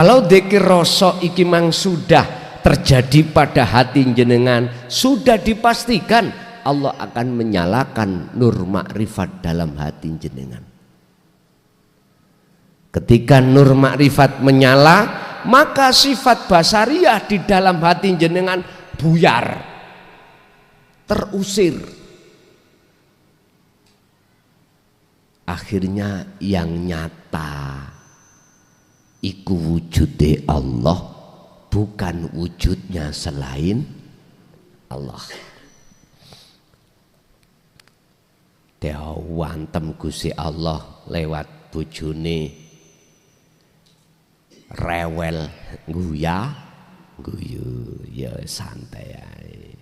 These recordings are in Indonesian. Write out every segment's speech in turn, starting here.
Kalau dzikir rasa iki mang sudah terjadi pada hati jenengan, sudah dipastikan Allah akan menyalakan nur makrifat dalam hati jenengan. Ketika nur makrifat menyala, maka sifat basariah di dalam hati jenengan buyar, terusir. Akhirnya yang nyata iku wujude Allah, bukan wujudnya selain Allah. Dewantem Gusti Allah lewat bojone rewel guyu ya santai ae.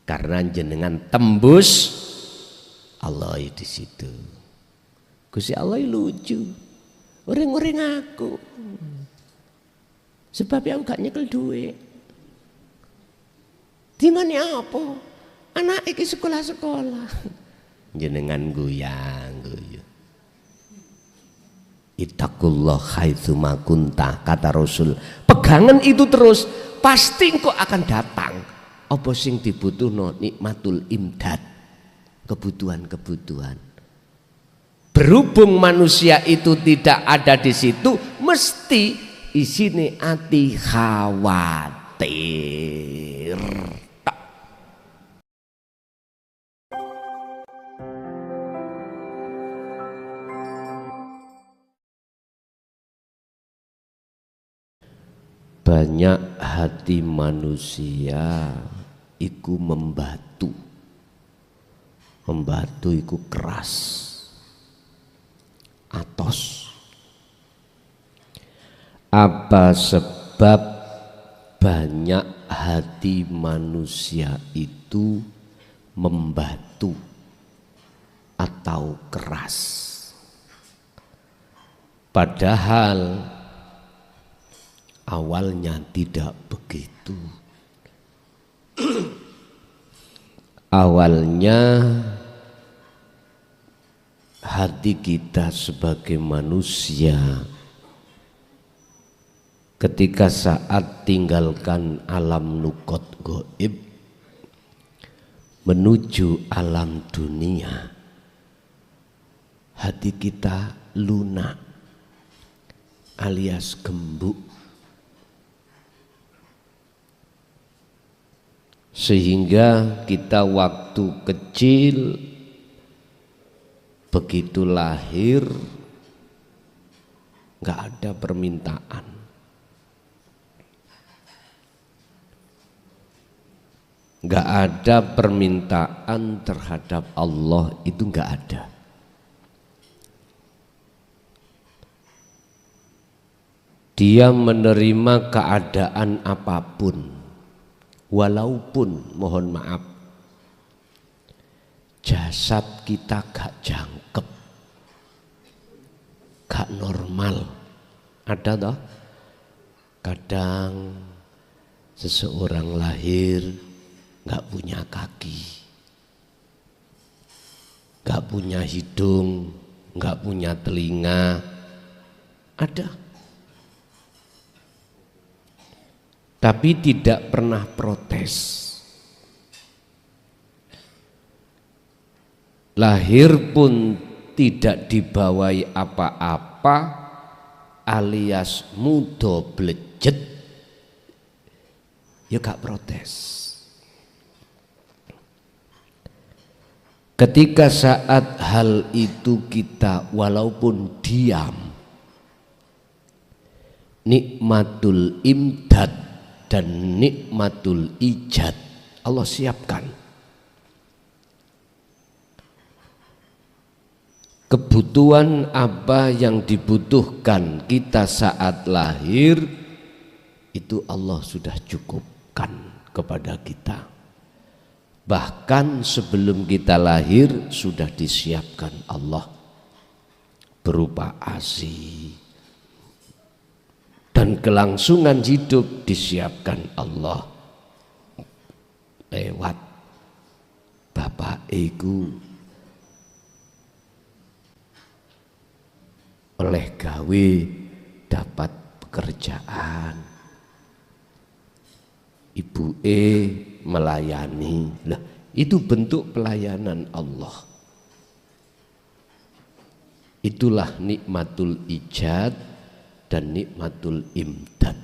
Karena jenengan tembus Allah di situ. Gusti Allah lucu. Orang-orang aku. Sebab aku gak nyekel duit. Dinane apa? Anak iki sekolah-sekolah. Jenengan goyang. Ittaqullah haitsuma kunta, kata Rasul. Pegangan itu terus, pasti engkau akan datang. Apa sing dibutuhno nikmatul imdad, kebutuhan-kebutuhan. Berhubung manusia itu tidak ada di situ, mesti isine ati khawatir. Banyak hati manusia iku membatu iku keras, atos. Apa sebab banyak hati manusia itu membatu atau keras? Padahal awalnya tidak begitu. Awalnya hati kita sebagai manusia ketika saat tinggalkan alam nukot goib menuju alam dunia, hati kita lunak alias gembuk, sehingga kita waktu kecil begitu lahir nggak ada permintaan, nggak ada permintaan terhadap Allah, itu nggak ada. Dia menerima keadaan apapun, walaupun mohon maaf jasad kita gak jangkep, gak normal. Ada toh kadang seseorang lahir gak punya kaki, gak punya hidung, gak punya telinga, ada. Tapi tidak pernah protes. Lahir pun tidak dibawai apa-apa, alias mudo blejet, ya gak protes. Ketika saat hal itu kita walaupun diam, nikmatul imdad dan nikmatul ijad Allah siapkan. Kebutuhan apa yang dibutuhkan kita saat lahir itu Allah sudah cukupkan kepada kita. Bahkan sebelum kita lahir sudah disiapkan Allah berupa ASI, dan kelangsungan hidup disiapkan Allah lewat bapak iku oleh gawe dapat kerjaan, ibu melayani. Lah, itu bentuk pelayanan Allah. Itulah nikmatul ijad dan nikmatul imdad.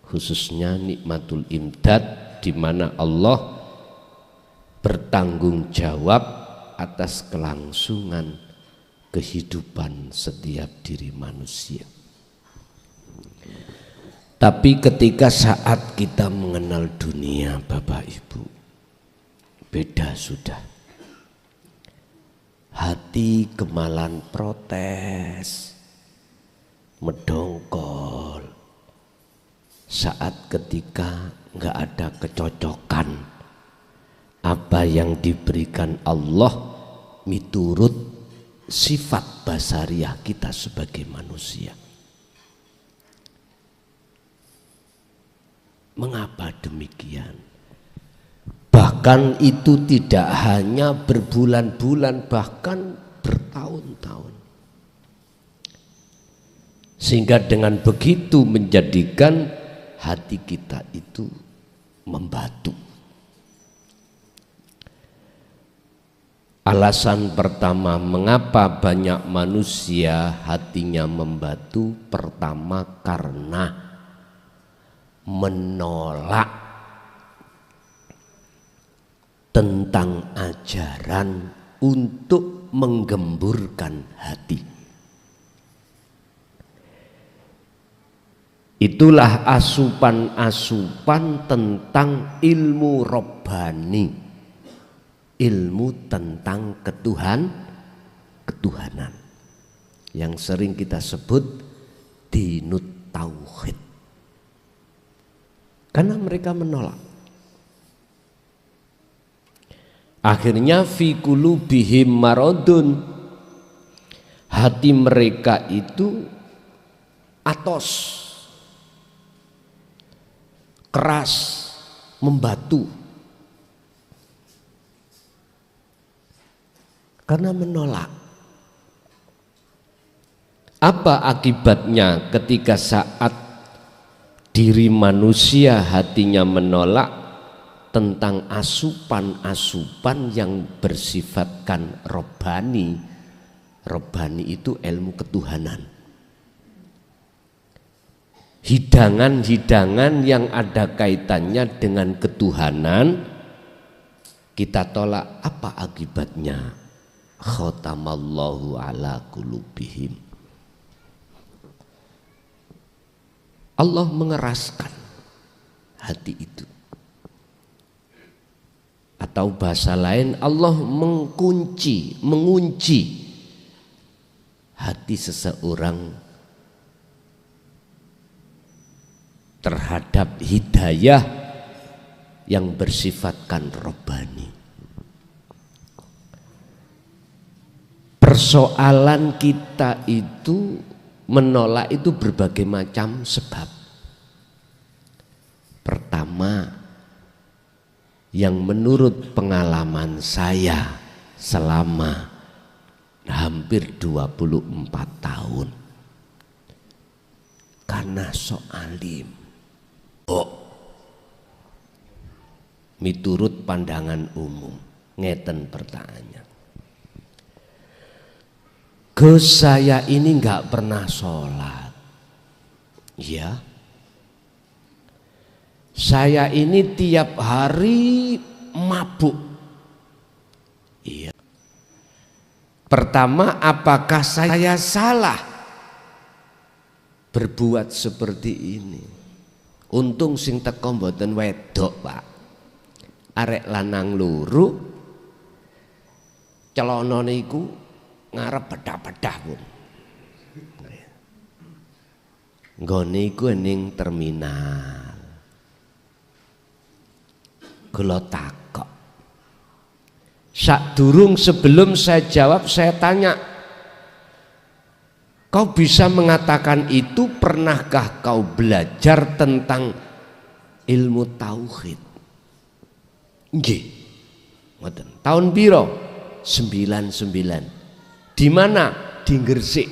Khususnya nikmatul imdad, di mana Allah bertanggung jawab atas kelangsungan kehidupan setiap diri manusia. Tapi ketika saat kita mengenal dunia, Bapak Ibu, beda sudah. Hati kemalan protes, mendongkol saat ketika nggak ada kecocokan apa yang diberikan Allah miturut sifat basariah kita sebagai manusia. Mengapa demikian? Bahkan itu tidak hanya berbulan-bulan, bahkan bertahun-tahun. Sehingga dengan begitu menjadikan hati kita itu membatu. Alasan pertama mengapa banyak manusia hatinya membatu, pertama karena menolak tentang ajaran untuk menggemburkan hati. Itulah asupan-asupan tentang ilmu robbani, ilmu tentang ketuhanan yang sering kita sebut dinut tauhid. Karena mereka menolak. Akhirnya fi qulubihim maradun, hati mereka itu atos, keras, membatu karena menolak. Apa akibatnya ketika saat diri manusia hatinya menolak tentang asupan-asupan yang bersifatkan robbani? Robbani itu ilmu ketuhanan, hidangan-hidangan yang ada kaitannya dengan ketuhanan kita tolak. Apa akibatnya? Khatamallahu ala qulubihim, Allah mengeraskan hati itu. Atau bahasa lain, Allah mengunci hati seseorang terhadap hidayah yang bersifatkan robbani. Persoalan kita itu menolak itu berbagai macam sebab. Pertama, yang menurut pengalaman saya selama hampir 24 tahun, karena sok alim. Miturut pandangan umum, ngeten pertanyaan. Gus, saya ini nggak pernah sholat. Ya, saya ini tiap hari mabuk. Iya. Pertama, apakah saya salah berbuat seperti ini? Untung sing teko mboten wedok, Pak. Arek lanang luru, celana niku ngarep bedah-bedah pun. Nggone iku ning terminal. Kula takok. Sakdurung sebelum saya jawab, saya tanya, kau bisa mengatakan itu, pernahkah kau belajar tentang ilmu tauhid? Nggih. Ngoten. Tahun piro? 99. Di mana? Di Gresik.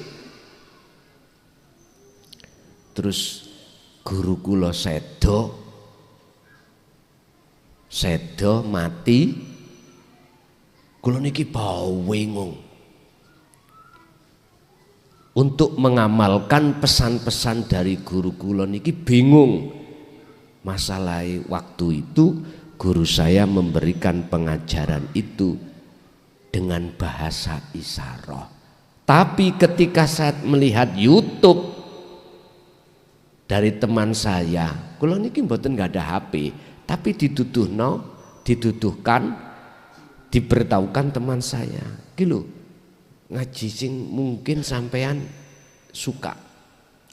terus guru kula sedo mati, kula niki bingung untuk mengamalkan pesan-pesan dari guru kula niki bingung. Masalah waktu itu guru saya memberikan pengajaran itu dengan bahasa isyarat. Tapi ketika saya melihat YouTube dari teman saya, kula niki mboten nggak ada HP, tapi dituduhkan, diberitahukan teman saya, "Ki lho, ngaji sing mungkin sampean suka."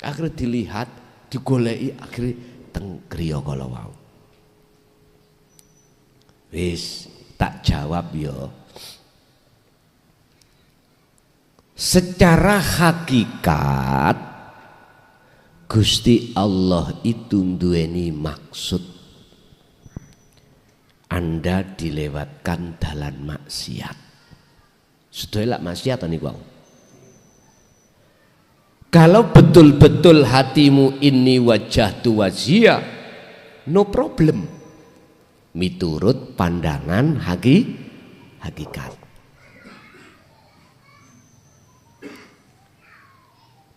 Akhirnya dilihat, digoleki, akhirnya teng griya kala wau. Wis tak jawab yo. Secara hakikat Gusti Allah itu duweni maksud. Anda dilewatkan dalan maksiat. Sedaya lak maksiat niku wau. Kalau betul-betul hatimu ini wajjahtu wajhiya, no problem. Miturut pandangan hakikat.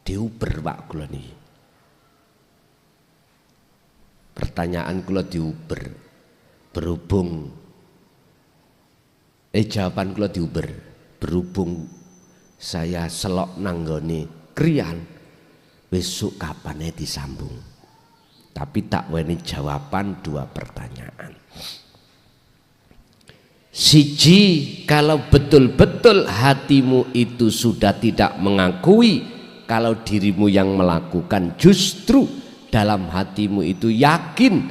Diuber Pak kula niki. Pertanyaan kula diuber. Berhubung jawaban kula diuber. Berhubung saya selok nanggone kriyan, besok kapannya disambung. Tapi tak weni jawaban 2 pertanyaan. Siji, kalau betul-betul hatimu itu sudah tidak mengakui kalau dirimu yang melakukan, justru dalam hatimu itu yakin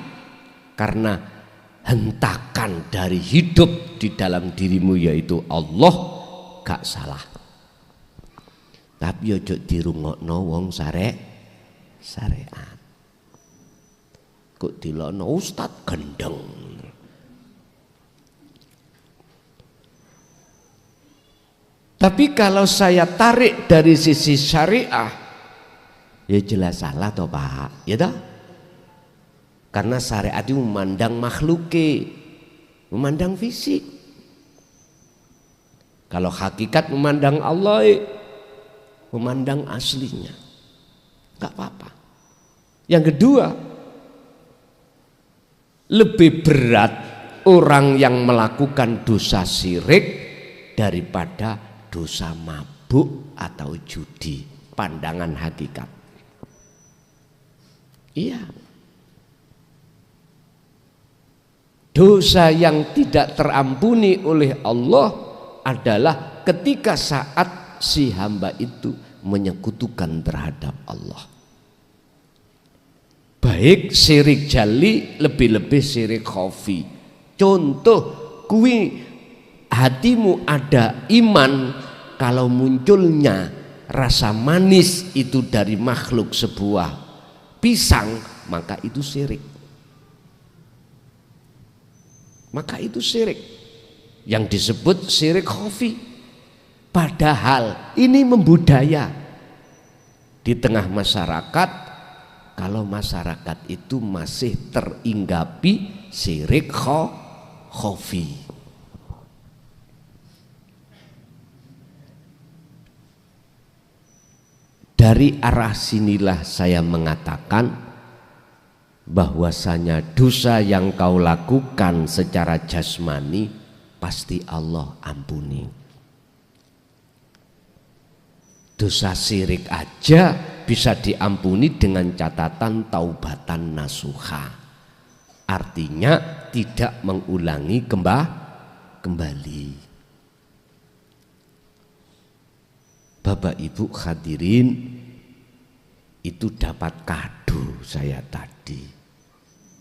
karena hentakan dari hidup di dalam dirimu yaitu Allah, gak salah. Tapi ojo dirungokno wong syariat. Kok dilokno ustad gendeng. Tapi kalau saya tarik dari sisi syariah, ya jelas salah toh Pak, ya toh? Karena syariat itu memandang makhluke, memandang fisik. Kalau hakikat memandang Allah, memandang aslinya, gak apa-apa. Yang kedua, lebih berat orang yang melakukan dosa syirik daripada dosa mabuk atau judi, pandangan hakikat. Iya. Dosa yang tidak terampuni oleh Allah adalah ketika saat si hamba itu menyekutukan terhadap Allah. Baik syirik jali, lebih-lebih syirik khafi. Contoh, kuwi hatimu ada iman, kalau munculnya rasa manis itu dari makhluk sebuah pisang, maka itu syirik. Maka itu syirik yang disebut syirik khafi. Padahal ini membudaya di tengah masyarakat. Kalau masyarakat itu masih teringgapi syirik khafi. Dari arah sinilah saya mengatakan bahwasanya dosa yang kau lakukan secara jasmani pasti Allah ampuni. Dosa syirik aja bisa diampuni dengan catatan taubatan nasuha. Artinya tidak mengulangi kembali. Bapak Ibu hadirin, itu dapat kado saya tadi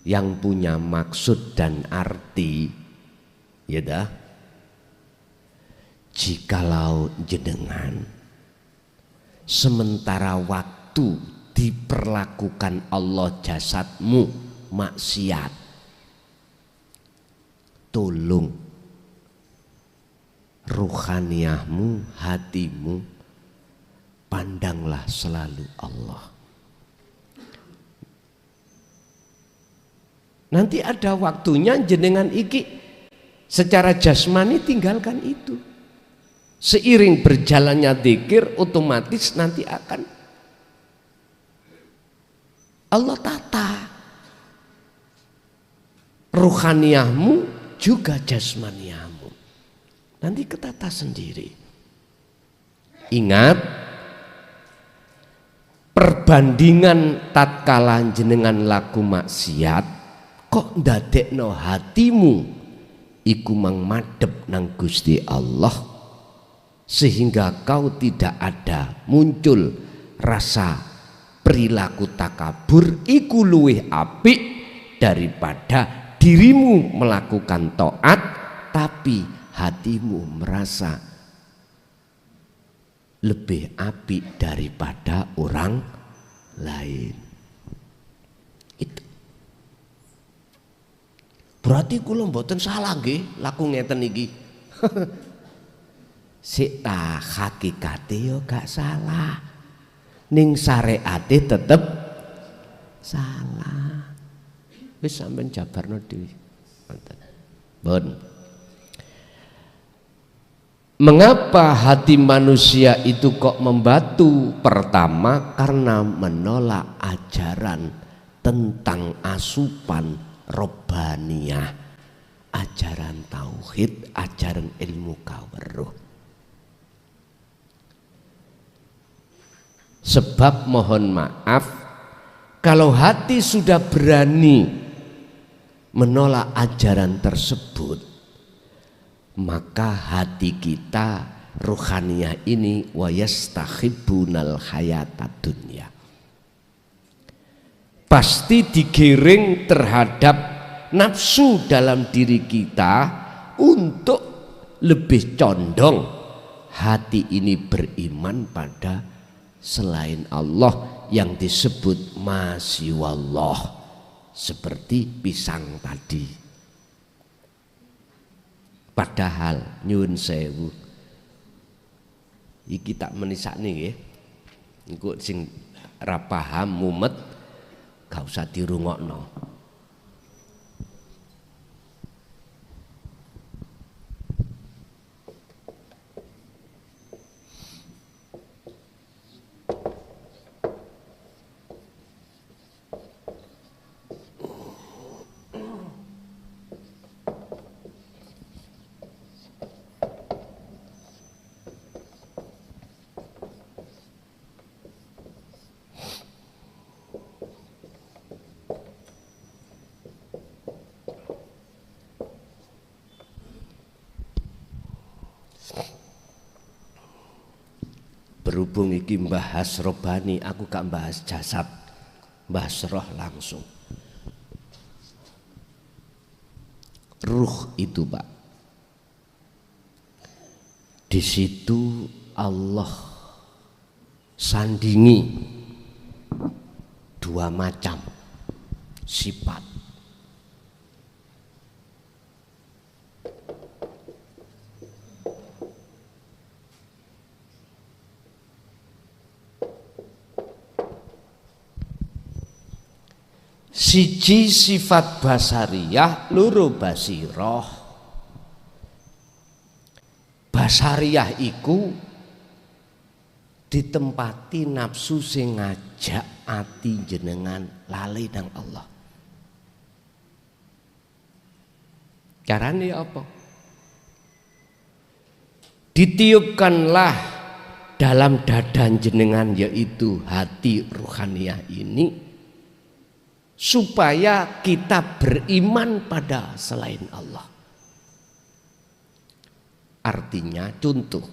yang punya maksud dan arti, ya dah. Jikalau jenengan sementara waktu diperlakukan Allah jasadmu maksiat, tolong ruhaniyahmu, hatimu, pandanglah selalu Allah. Nanti ada waktunya jenengan iki secara jasmani tinggalkan itu. Seiring berjalannya zikir otomatis nanti akan Allah tata ruhaniyahmu juga jasmaniyahmu. Nanti ketata sendiri. Ingat, perbandingan tatkala jenengan laku maksiat kok ndadekno hatimu iku mang madhep nang Gusti Allah sehingga kau tidak ada muncul rasa perilaku takabur, iku luwih apik daripada dirimu melakukan taat tapi hatimu merasa lebih apik daripada orang lain. Itu berarti kula mboten salah nggih laku ngeten iki. Sik ta hakikate yo gak salah. Ning syariate tetep salah. Wis sampean jabarno dhewe. Bon. Mengapa hati manusia itu kok membatu? Pertama karena menolak ajaran tentang asupan robbaniyah, ajaran tauhid, ajaran ilmu kaweruh. Sebab mohon maaf, kalau hati sudah berani menolak ajaran tersebut, maka hati kita ruhaniyah ini wa yastahibbunal hayatad dunya, pasti digiring terhadap nafsu dalam diri kita untuk lebih condong hati ini beriman pada selain Allah yang disebut masiwallah, seperti pisang tadi. Padahal nyun sewu iki tak menisakne nggih, engko sing ra paham mumet gak usah dirungokno. Berhubung iki bahas robani, aku gak bahas jasad, bahas roh langsung. Ruh itu Pak, di situ Allah sandingi dua macam sifat. Siji sifat basariyah, loro basiroh. Basariyah iku ditempati nafsu sing ngajak ati jenengan lali nang Allah. Carane apa? Ditiupkanlah dalam dada jenengan, yaitu hati ruhaniyah ini, supaya kita beriman pada selain Allah. Artinya contoh,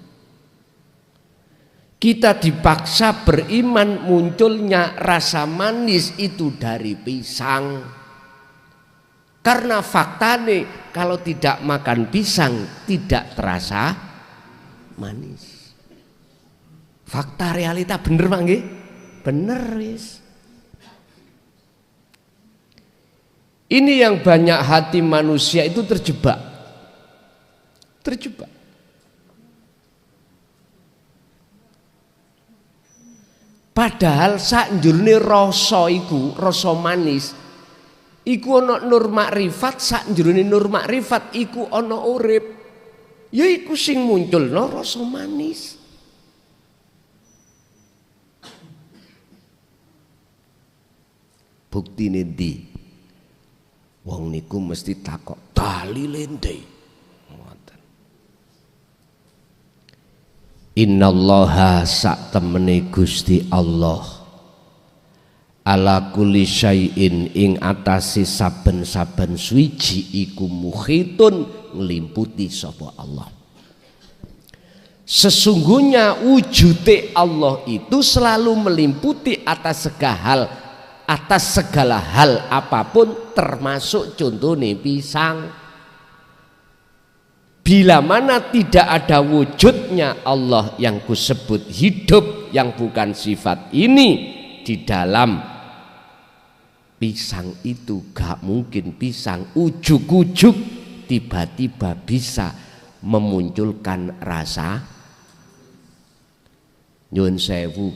kita dipaksa beriman munculnya rasa manis itu dari pisang. Karena faktane kalau tidak makan pisang tidak terasa manis. Fakta realita bener Pak nggih? Bener wis. Ini yang banyak hati manusia itu terjebak. Terjebak. Padahal sakjroning rasa iku, rasa manis iku ana nur makrifat, sak jroning nur makrifat iku ana urip. Ya iku sing munculno rasa manis. Buktine ndi? Wong niku mesti takok dalile ndi? Ngoten. Innallaha sak temene Gusti Allah ala kulli syai'in ing atase saben-saben suwiji iku muhitun nglimputi sapa Allah. Sesungguhnya wujude Allah itu selalu melimputi atas segala hal apapun, termasuk contohnya pisang. Bila mana tidak ada wujudnya Allah yang kusebut hidup yang bukan sifat ini di dalam pisang itu, gak mungkin pisang ujuk-ujuk tiba-tiba bisa memunculkan rasa. Nyun sewu,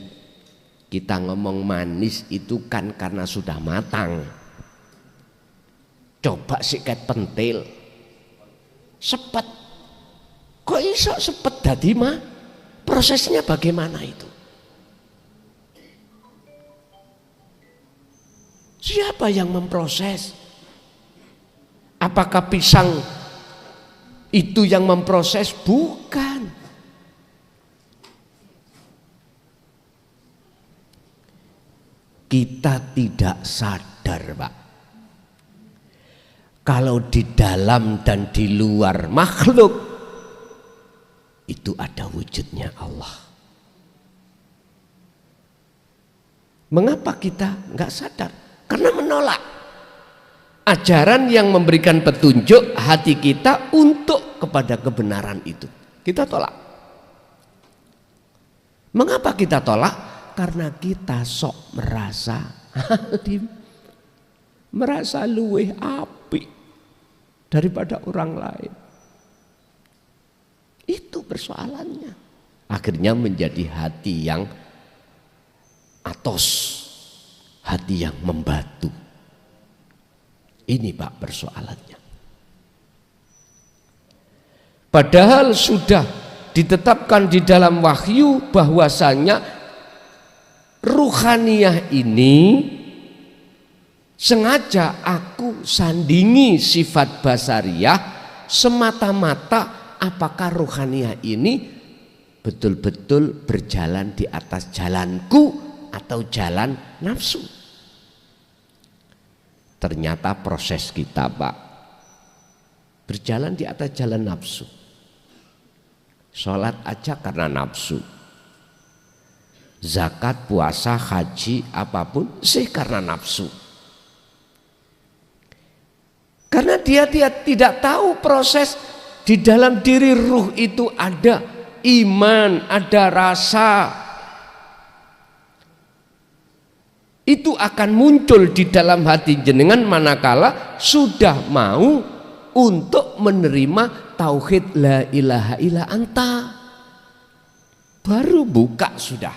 kita ngomong manis itu kan karena sudah matang. Coba sikat pentil, sepet, kok iso sepet dadi mah? Prosesnya bagaimana itu? Siapa yang memproses? Apakah pisang itu yang memproses? Bukan. Kita tidak sadar, Pak. Kalau di dalam dan di luar makhluk itu ada wujudnya Allah. Mengapa kita nggak sadar? Karena menolak ajaran yang memberikan petunjuk hati kita untuk kepada kebenaran itu. Kita tolak. Mengapa kita tolak? Karena kita sok merasa alim, merasa luweh apik daripada orang lain. Itu persoalannya. Akhirnya menjadi hati yang atos, hati yang membatu. Ini Pak persoalannya. Padahal sudah ditetapkan di dalam wahyu bahwasanya ruhaniyah ini sengaja aku sandingi sifat basariyah semata-mata apakah ruhaniyah ini betul-betul berjalan di atas jalanku atau jalan nafsu. Ternyata proses kita Pak berjalan di atas jalan nafsu. Sholat aja karena nafsu, zakat, puasa, haji, apapun sih karena nafsu. Karena dia tidak tahu proses di dalam diri ruh itu ada iman, ada rasa. Itu akan muncul di dalam hati jenengan manakala sudah mau untuk menerima tauhid la ilaha illa anta. Baru buka sudah.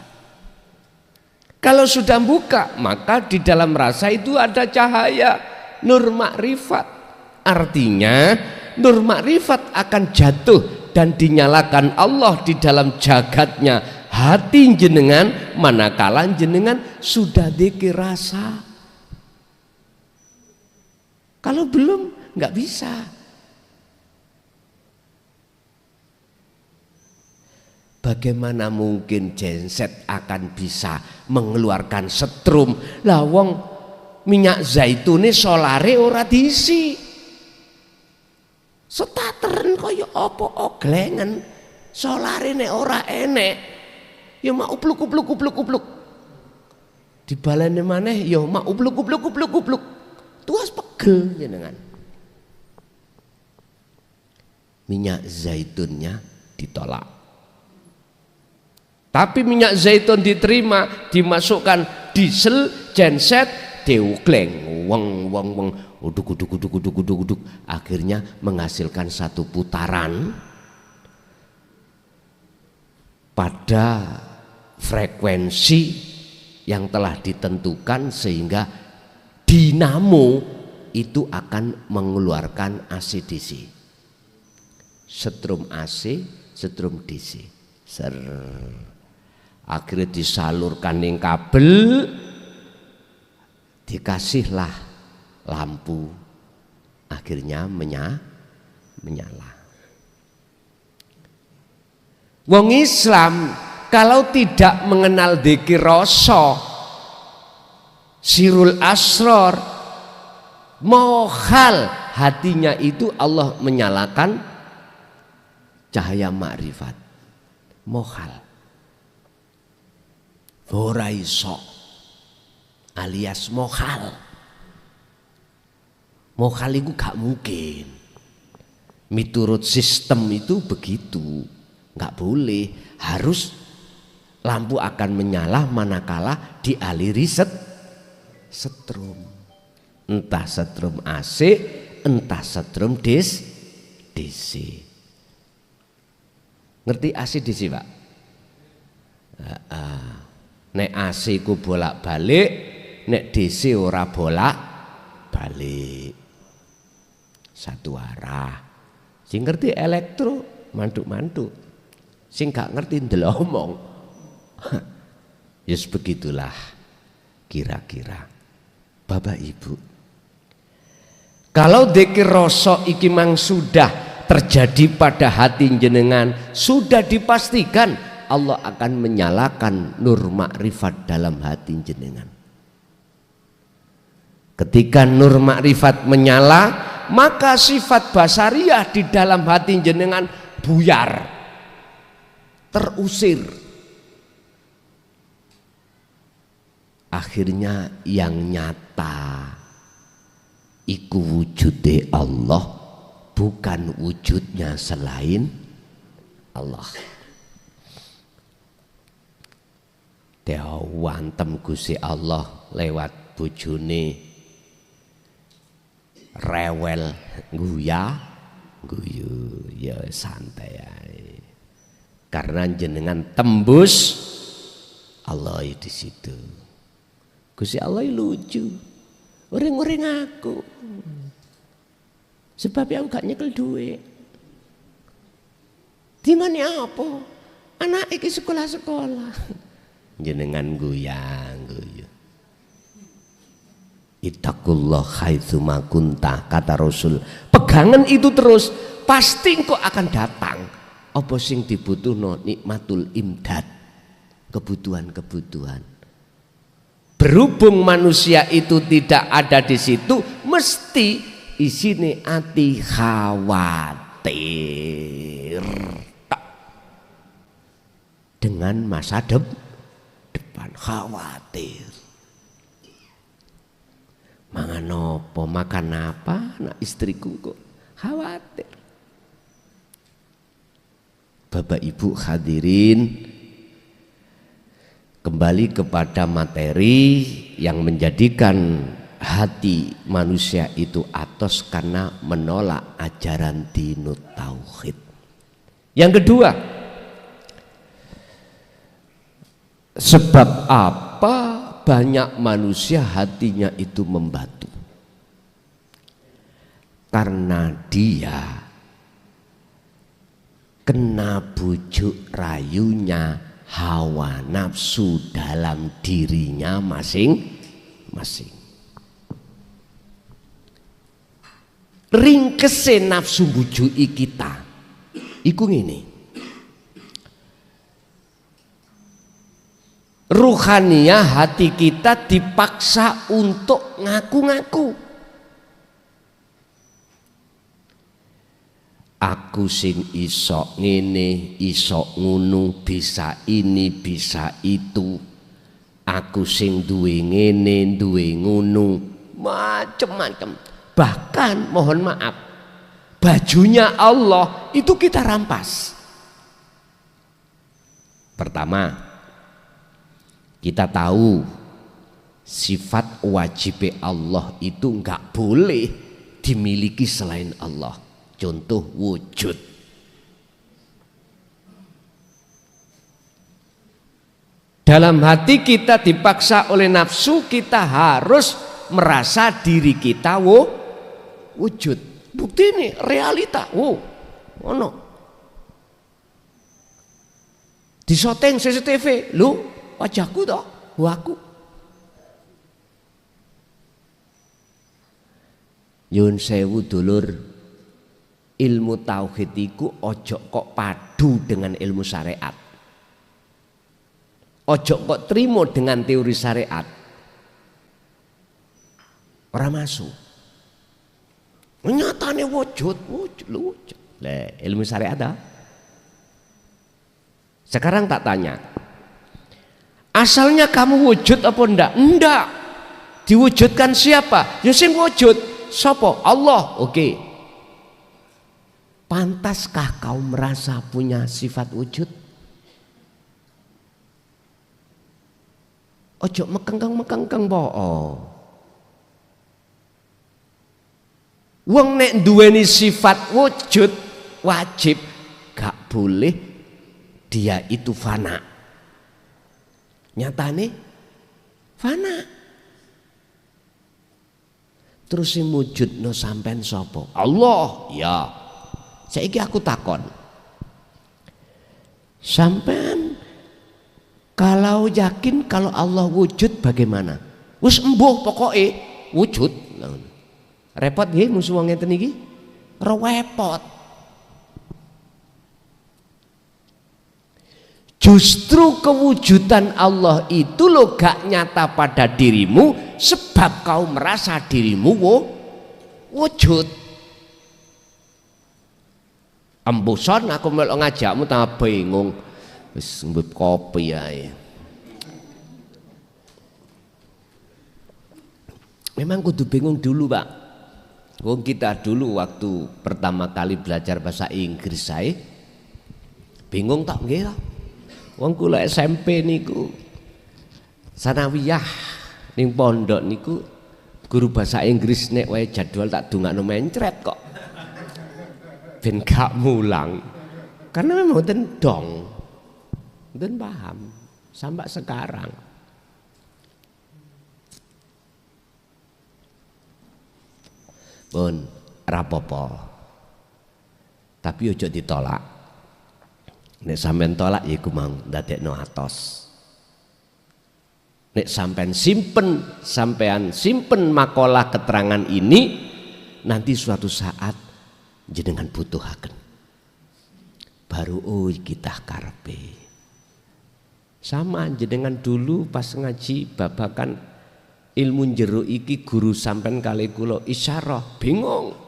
Kalau sudah buka, maka di dalam rasa itu ada cahaya nur makrifat. Artinya nur makrifat akan jatuh dan dinyalakan Allah di dalam jagatnya hati jenengan manakala jenengan sudah dzikir rasa. Kalau belum nggak bisa. Bagaimana mungkin genset akan bisa mengeluarkan setrum? Lah wong minyak zaitune solare ora diisi. Setateren kaya apa oglengen. Solare nek ora enek ya mak upluk. Dibaleni maneh ya mak upluk. Tuas pegel jenengan. Minyak zaitunnya ditolak. Tapi minyak zaitun diterima, dimasukkan diesel, genset, deukleng, weng, uduk, akhirnya menghasilkan satu putaran pada frekuensi yang telah ditentukan sehingga dinamo itu akan mengeluarkan AC DC. Setrum AC, setrum DC. Ser. Akhirnya disalurkan ning kabel, dikasihlah lampu, akhirnya menyala. Wong Islam kalau tidak mengenal dzikir rasa, sirul asror, mohal hatinya itu Allah menyalakan cahaya makrifat. Mohal. Ora iso alias mohal. Mohal itu gak mungkin. Miturut sistem itu begitu. Gak boleh. Harus lampu akan menyala manakala dialiri setrum. Entah setrum AC, entah setrum DC. Ngerti AC DC, Pak? Nek AC ku bolak-balik, nek DC ora bolak-balik. Satu arah. Sing ngerti elektro mantuk-mantuk. Sing gak ngerti ndelomong. Yes begitulah kira-kira. Bapak Ibu, kalau dzikir rasa iki mang sudah terjadi pada hati jenengan, sudah dipastikan Allah akan menyalakan nur makrifat dalam hati jenengan. Ketika nur makrifat menyala, maka sifat basariah di dalam hati jenengan buyar, terusir. Akhirnya yang nyata iku wujude Allah, bukan wujudnya selain Allah. Wantem Gusti Allah lewat bojone rewel guyu ya santai ae. Karena jenengan tembus Allah di situ. Gusti Allah lucu. Orang-orang aku. Sebab aku gak nyekel duit. Di mana apa? Anak iki sekolah-sekolah. Jenengan guyang. Ittaqullah haitsuma kunta, kata Rasul. Pegangan itu terus, pasti engkau akan datang. Apa sing dibutuhno nikmatul imdad, kebutuhan-kebutuhan. Berhubung manusia itu tidak ada di situ, mesti isine ati khawatir dengan masa depan, khawatir. Mangan apa, makan apa, anak istriku kok khawatir. Bapak Ibu hadirin, kembali kepada materi yang menjadikan hati manusia itu atos karena menolak ajaran dinut tauhid. Yang kedua, sebab apa banyak manusia hatinya itu membatu? Karena dia kena bujuk rayunya hawa nafsu dalam dirinya masing-masing. Ringkese nafsu bujuki kita iku ngene. Ruhaniyah hati kita dipaksa untuk ngaku-ngaku. Aku sing iso ngene, iso ngunu, bisa ini, bisa itu. Aku sing duwe ngene, duwe ngunu, macem-macem. Bahkan mohon maaf, bajunya Allah itu kita rampas. Pertama, kita tahu sifat wajib Allah itu enggak boleh dimiliki selain Allah. Contoh wujud. Dalam hati kita dipaksa oleh nafsu, kita harus merasa diri kita wujud. Bukti ini realita. Ono. Disoteng CCTV, lu wajahku toh, aku. Nyun sewu dulur, ilmu tauhid iku ojo kok padu dengan ilmu syariat. Ojo kok trimo dengan teori syariat. Ora masuk. Nyatane wujud. Lah, ilmu syariat ada. Sekarang tak tanya. Asalnya kamu wujud apa enggak? Enggak. Diwujudkan siapa? Ya sing wujud. Sopo? Allah. Oke. Pantaskah kau merasa punya sifat wujud? Ojo mekengkeng po. Wong nek duweni sifat wujud wajib gak boleh dia itu fana. Nyatane fana. Terus sing wujudno sampean sapa? Allah. Ya. Saiki aku takon. Sampean kalau yakin kalau Allah wujud bagaimana? Wis embuh pokoke wujud. Repot nggih musuh wong ngeten iki? Repot. Justru kewujudan Allah itu lo gak nyata pada dirimu sebab kau merasa dirimu wujud. Embuson aku melok ngajakmu tak bingung. Wis ngembep kopi ae. Memang kudu bingung dulu, Pak. Wong kita dulu waktu pertama kali belajar bahasa Inggris saya bingung tak nggih. Wong kula SMP niku sanawiyah ning pondok niku guru bahasa Inggris nek wae jadwal tak dongakno mencret kok. Ben gak mulang. Karena memang mboten dong. Mboten paham sampai sekarang. Pun rapopo. Tapi ojo ditolak. Nek sampean tolak ya iku mang ndadekno atos. Nek sampean simpen makalah keterangan ini nanti suatu saat jenengan butuhaken. Baru kita karepe. Sama jenengan dulu pas ngaji babakan ilmu jero iki guru sampean kali kula isyarah bingung.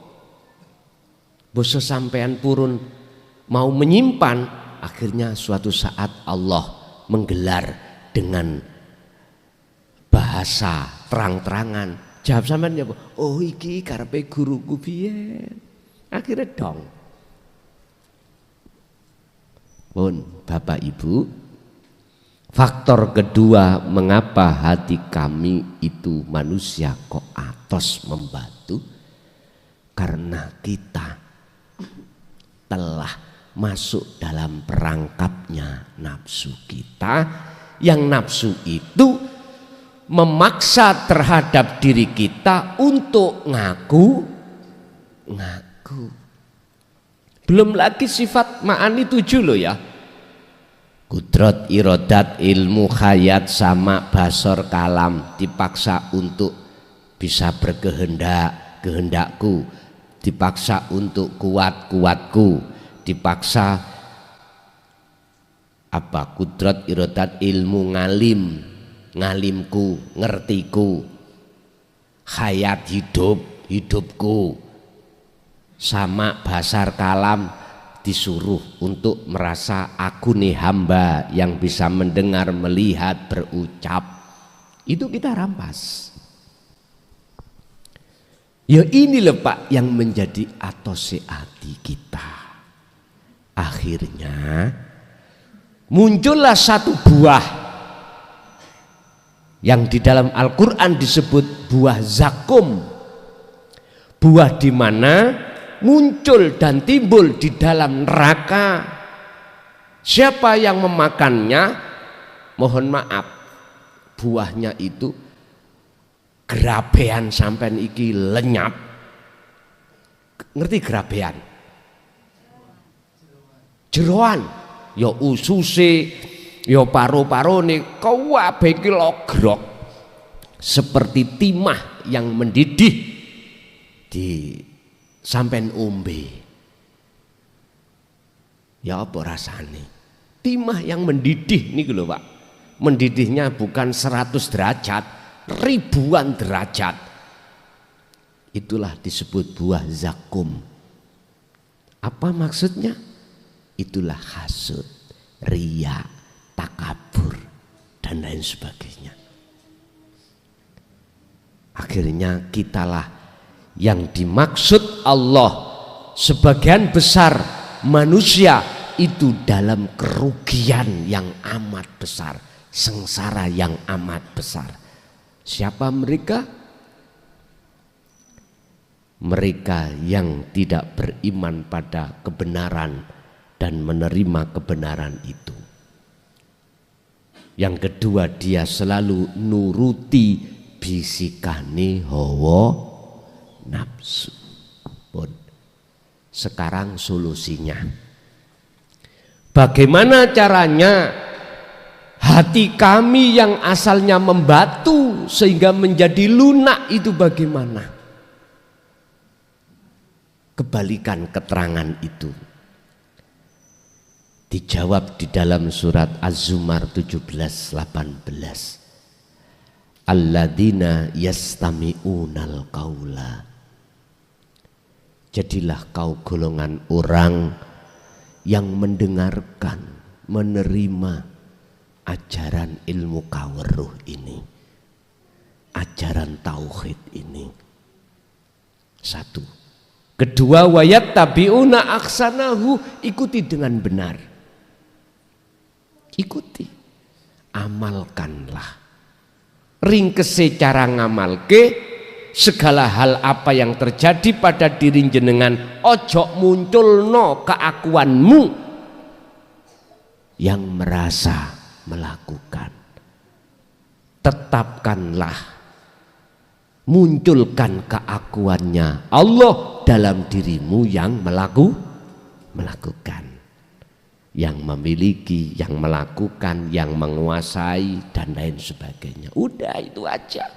Basa sampean purun mau menyimpan. Akhirnya suatu saat Allah menggelar dengan bahasa terang-terangan. Jawab sampean ya, oh iki karepe guruku biyen. Akhirnya dong. Pun Bapak Ibu, faktor kedua mengapa hati kami itu manusia kok atos membatu, karena kita telah masuk dalam perangkapnya nafsu kita, yang nafsu itu memaksa terhadap diri kita untuk ngaku. Belum lagi sifat ma'ani 7 loh ya. Kudrat, irodat, ilmu, khayat, sama, basor, kalam dipaksa untuk bisa berkehendak, kehendakku, dipaksa untuk kuat, kuatku, dipaksa apa kudrat, irodat, ilmu, ngalim, ngalimku, ngertiku, khayat, hidup, hidupku, sama, basar, kalam disuruh untuk merasa aku nih hamba yang bisa mendengar, melihat, berucap. Itu kita rampas. Ya ini loh Pak yang menjadi atose hati kita. Akhirnya muncullah satu buah yang di dalam Al-Quran disebut buah zakum. Buah di mana muncul dan timbul di dalam neraka. Siapa yang memakannya? Mohon maaf, buahnya itu gerabean sampean iki lenyap, Ngerti gerabean? Jeroan, ya ususe, ya paru-parone kabeh iki logrok. Seperti timah yang mendidih di sampean ombe. Ya apa rasane? Timah yang mendidih niku lho Pak. Mendidihnya bukan 100 derajat, ribuan derajat. Itulah disebut buah zakum. Apa maksudnya? Itulah hasud, riya, takabur, dan lain sebagainya. Akhirnya kitalah yang dimaksud Allah. Sebagian besar manusia itu dalam kerugian yang amat besar, sengsara yang amat besar. Siapa mereka? Mereka yang tidak beriman pada kebenaran dan menerima kebenaran itu. Yang kedua, dia selalu nuruti bisikane hawa nafsu. Sekarang solusinya, bagaimana caranya hati kami yang asalnya membatu sehingga menjadi lunak itu bagaimana? Kebalikan keterangan itu dijawab di dalam surat Az-Zumar 17:18. Alladzina yastami'unal qaula. Jadilah kau golongan orang yang mendengarkan, menerima ajaran ilmu kaweruh ini, ajaran tauhid ini. Satu. Kedua, wayat tabiuna aksanahu, ikuti dengan benar. Ikuti, amalkanlah. Ringkese cara ngamalke, segala hal apa yang terjadi pada diri jenengan, ojo munculno keakuanmu yang merasa melakukan. Tetapkanlah, munculkan keakuannya Allah dalam dirimu yang melakukan, yang memiliki, yang melakukan, yang menguasai, dan lain sebagainya. Udah itu aja.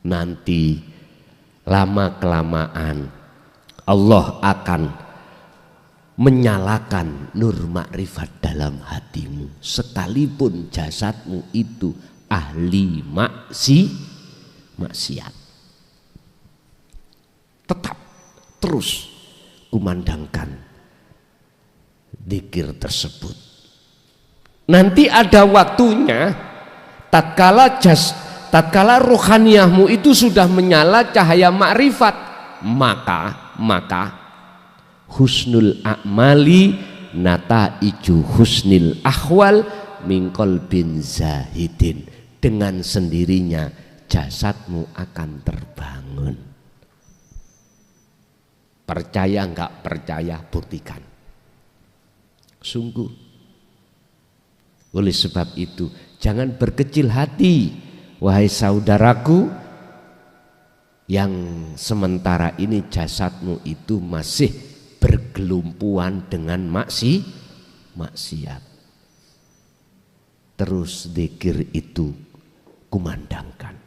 Nanti lama-kelamaan Allah akan menyalakan nur makrifat dalam hatimu, sekalipun jasadmu itu ahli maksiat. Tetap terus kumandangkan zikir tersebut. Nanti ada waktunya, tatkala rohaniyahmu itu sudah menyala cahaya makrifat, maka husnul a'mali nataiju husnil ahwal min qalbin zahidin. Dengan sendirinya jasadmu akan terbangun. Percaya enggak percaya, buktikan. Sungguh. Oleh sebab itu, jangan berkecil hati, wahai saudaraku, yang sementara ini jasadmu itu masih bergelumpuan dengan maksiat. Terus zikir itu kumandangkan.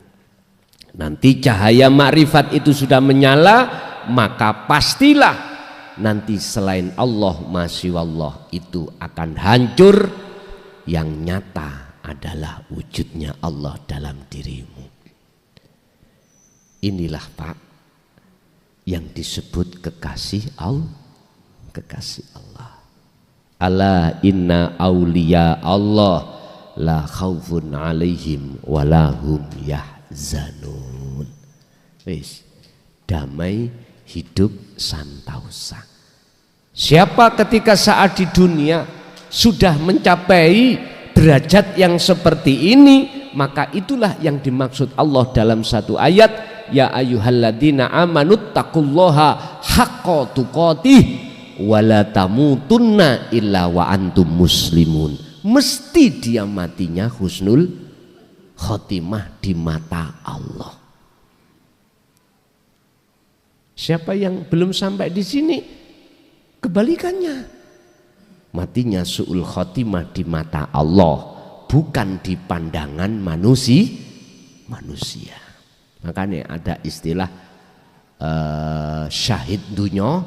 Nanti cahaya makrifat itu sudah menyala, maka pastilah nanti selain Allah masyaallah itu akan hancur. Yang nyata adalah wujudnya Allah dalam dirimu. Inilah Pak yang disebut kekasih Allah. Ala inna auliya Allah la khaufun alaihim walahum yahzanun. Wis, damai hidup santausa. Siapa ketika saat di dunia sudah mencapai derajat yang seperti ini, maka itulah yang dimaksud Allah dalam satu ayat, ya ayyuhalladzina amanut taqullaha haqqa tuqatih wala tamutunna illa wa antum muslimun. Mesti dia matinya husnul khotimah di mata Allah. Siapa yang belum sampai di sini, kebalikannya. Matinya su'ul khotimah di mata Allah, bukan di pandangan manusia. Makanya ada istilah syahid dunya,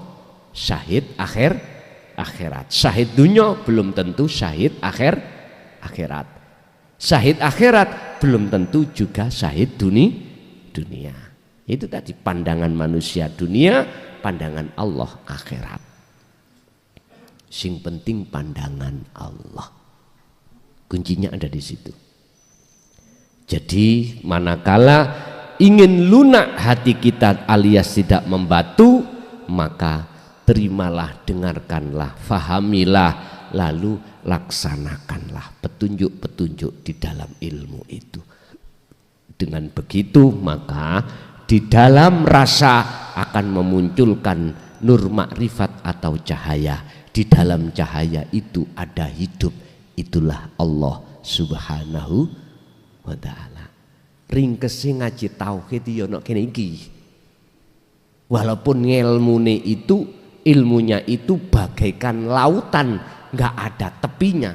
syahid akhirat. Syahid dunya belum tentu syahid akhirat. Syahid akhirat belum tentu juga syahid dunia. Itu tadi pandangan manusia dunia, pandangan Allah akhirat. Sing penting pandangan Allah. Kuncinya ada di situ. Jadi manakala ingin lunak hati kita alias tidak membatu, maka terimalah, dengarkanlah, fahamilah, lalu laksanakanlah petunjuk-petunjuk di dalam ilmu itu. Dengan begitu maka di dalam rasa akan memunculkan nur makrifat atau cahaya. Di dalam cahaya itu ada hidup, itulah Allah Subhanahu wa ta'ala. Ringkese ngaji tauhid yo nek kene iki. Walaupun ilmunya itu bagaikan lautan, nggak ada tepinya,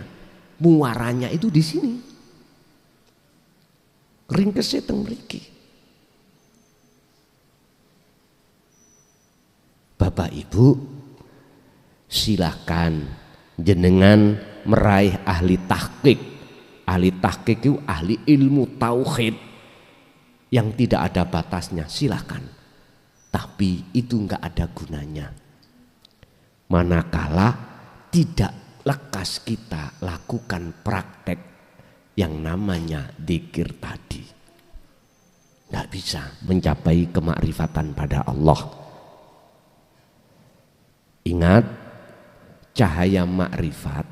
muaranya itu di sini. Ringkese teng mriki. Bapak Ibu, silahkan jenengan meraih ahli tahqiq. Ahli tahqiq itu ahli ilmu tauhid yang tidak ada batasnya, silahkan. Tapi itu enggak ada gunanya manakala tidak lekas kita lakukan praktek yang namanya dzikir tadi. Enggak bisa mencapai kemakrifatan pada Allah. Ingat, cahaya makrifat,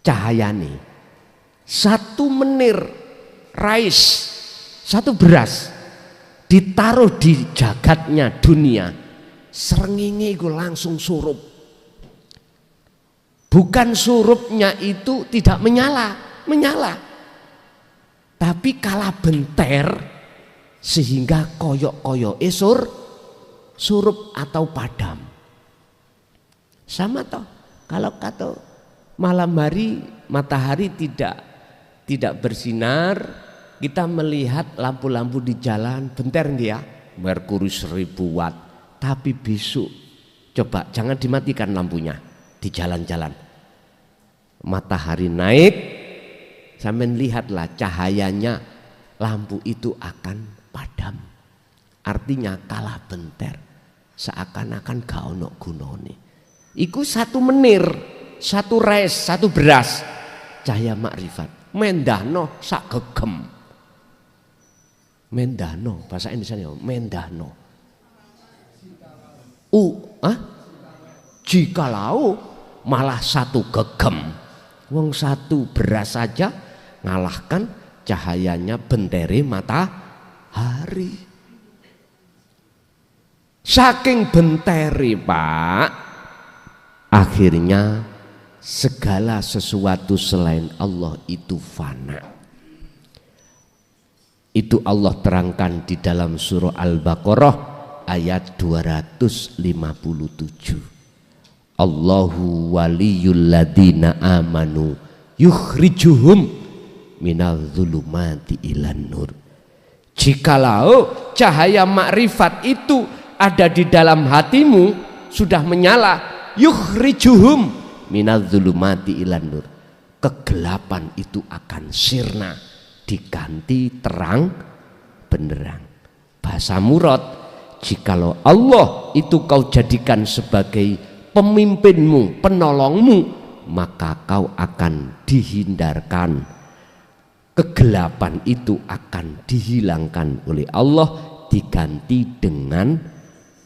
cahayane satu menir rais, satu beras ditaruh di jagatnya dunia, srengenge itu langsung surup. Bukan surupnya itu tidak menyala, tapi kalah benter sehingga koyok-koyok surup atau padam. Sama toh, kalau kata malam hari matahari tidak bersinar, kita melihat lampu-lampu di jalan bentar dia merkuri 1000 watt, tapi besok coba jangan dimatikan lampunya di jalan-jalan, matahari naik, sampean lihatlah cahayanya, lampu itu akan padam, artinya kalah bentar, seakan-akan gak ono gunane. Iku satu menir, satu res, satu beras, cahaya makrifat mendahno sak gegem. Mendahno bahasa Indonesia mendahno. Jikalau malah satu gegem. Wong satu beras saja ngalahkan cahayanya bentere matahari. Saking benteri Pak, akhirnya segala sesuatu selain Allah itu fana. Itu Allah terangkan di dalam surah Al-Baqarah ayat 257. Allahu waliyul ladina amanu yukhrijuhum minal zulumati ilan nur. Jikalau cahaya makrifat itu ada di dalam hatimu, sudah menyala, yukhrijuhum minadz-dzulumati ilan nur, kegelapan itu akan sirna diganti terang benderang. Bahasa murad, jikalau Allah itu kau jadikan sebagai pemimpinmu, penolongmu, maka kau akan dihindarkan, kegelapan itu akan dihilangkan oleh Allah, diganti dengan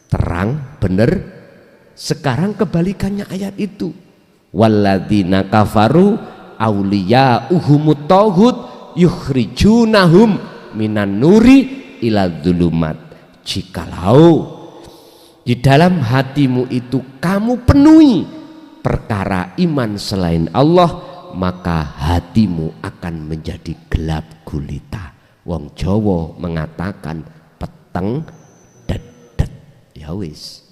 terang bener. Sekarang kebalikannya ayat itu, walladzina kafaru awliya'uhumut taghut yukhrijunahum minan nuri ila dzulumat. Jikalau di dalam hatimu itu kamu penuhi perkara iman selain Allah, maka hatimu akan menjadi gelap gulita. Wong Jawa mengatakan peteng dedet. Ya ya wis.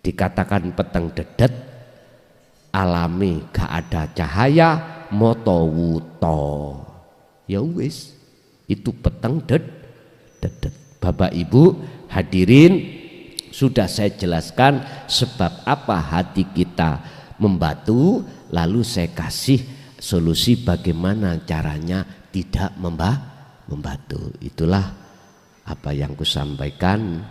Dikatakan peteng dedet, alami gak ada cahaya, moto wuto, ya wis, itu peteng dedet. Bapak Ibu hadirin, sudah saya jelaskan sebab apa hati kita membatu, lalu saya kasih solusi bagaimana caranya tidak membatu. Itulah apa yang kusampaikan.